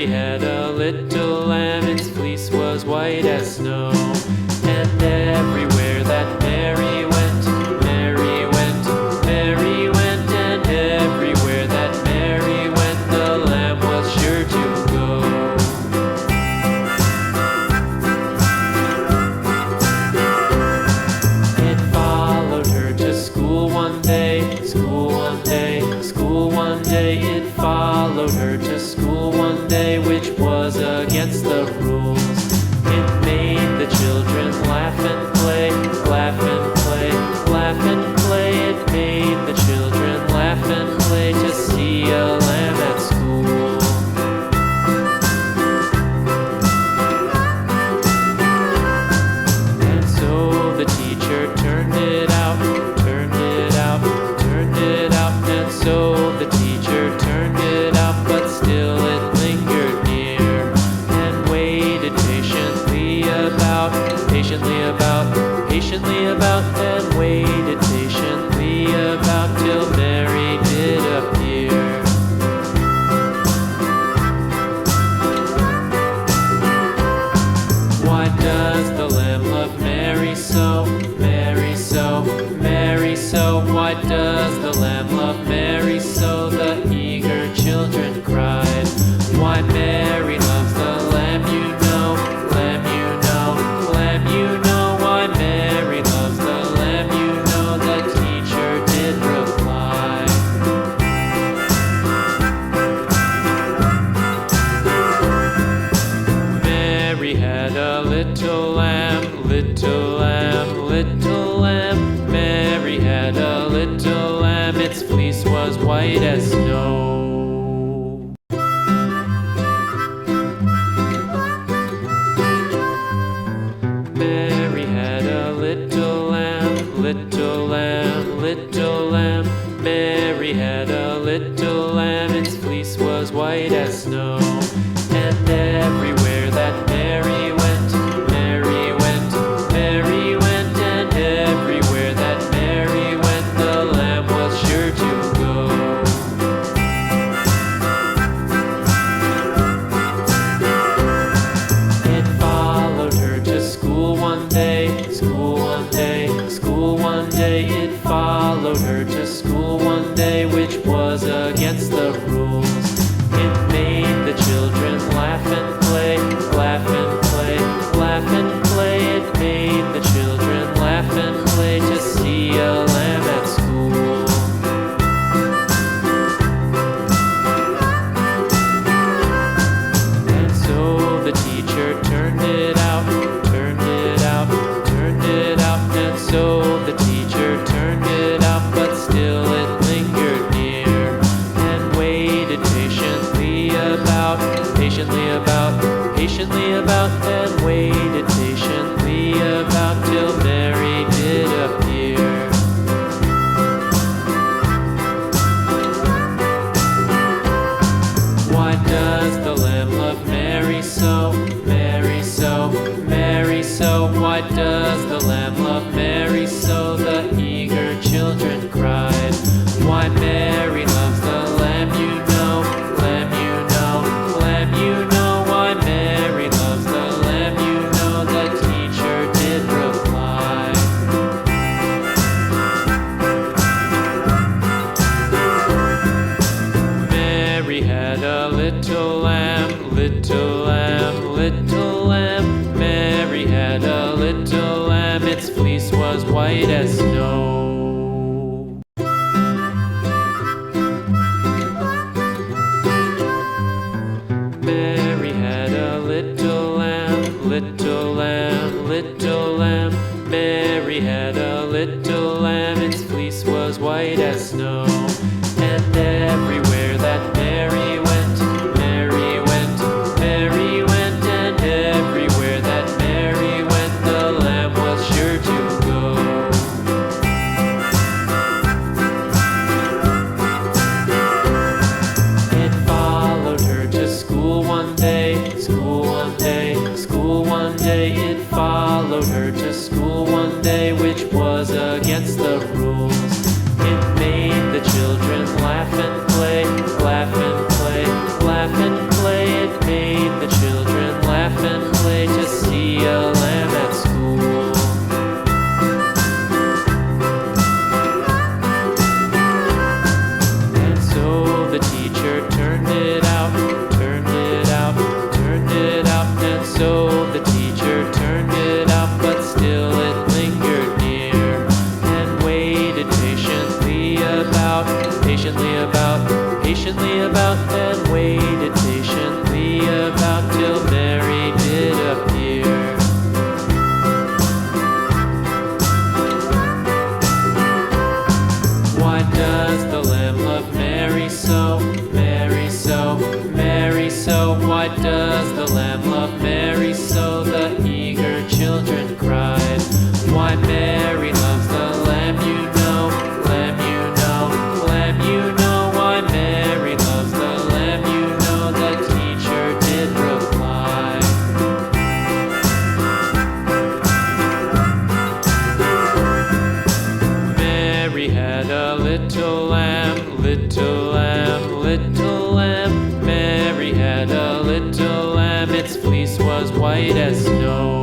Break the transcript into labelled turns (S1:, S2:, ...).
S1: Mary had a little lamb, its fleece was white as snow. And everywhere that Mary went, Mary went, Mary went, and everywhere that Mary went, the lamb was sure to go. It followed her to school one day, school one day, school one day. It followed her to school one day, which was against the rules. It made the children laugh and play, laugh and play, laugh and play. It made the children laugh and play to see a lamb at school. And so the teacher turned it out, turned it out, turned it out. And so the teacher turned it out, but still it lingered near and waited patiently about, and waited patiently about till Mary did appear. Why does the lamb love Mary so, Mary so, Mary so? Why does the lamb love Mary so? The eager children cried. Why Mary loves the lamb, you know, lamb, you know, lamb, you know. Why Mary loves the lamb, you know, the teacher did reply. Mary had a little lamb, little lamb, little lamb. Mary had a little lamb, its fleece was white as snow. Mary had a little lamb, little lamb, little lamb. Mary had a little lamb, its fleece was white as snow. And everywhere that Mary went, Mary went, Mary went, and everywhere that Mary went, the lamb was sure to go. It followed her to school one day, school one day, school one day. It followed her to school one day, which was against the rules. It made the children laugh and play, laugh and play, laugh and play. It made the children laugh and play to see a lamb at school. And so the teacher turned it out, turned it out, turned it out. And so the teacher turned it out, but still it lingered near and waited patiently about, and waited patiently about till Mary did appear. Why does the lamb love Mary so, Mary so, Mary so? Why does the lamb love Mary so? The eager children cried. Why Mary loves the lamb, you know, lamb, you know, lamb, you know. Why Mary loves the lamb, you know, the teacher did reply. Mary had a little lamb, little lamb, little lamb. Mary had a little lamb, its fleece was white as snow. Mary had a little lamb, little lamb, little lamb. Mary had a little lamb, its fleece was white as snow. And everywhere that Mary went, Mary went, Mary went, and everywhere that Mary went, the lamb was sure to go. Why does the lamb love Mary so? The eager children cried. Why Mary loves the lamb, you know, lamb, you know, lamb, you know. Why Mary loves the lamb, you know, the teacher did reply. Mary had a little lamb, little lamb, little lamb. Mary had a little lamb, its fleece was white as snow.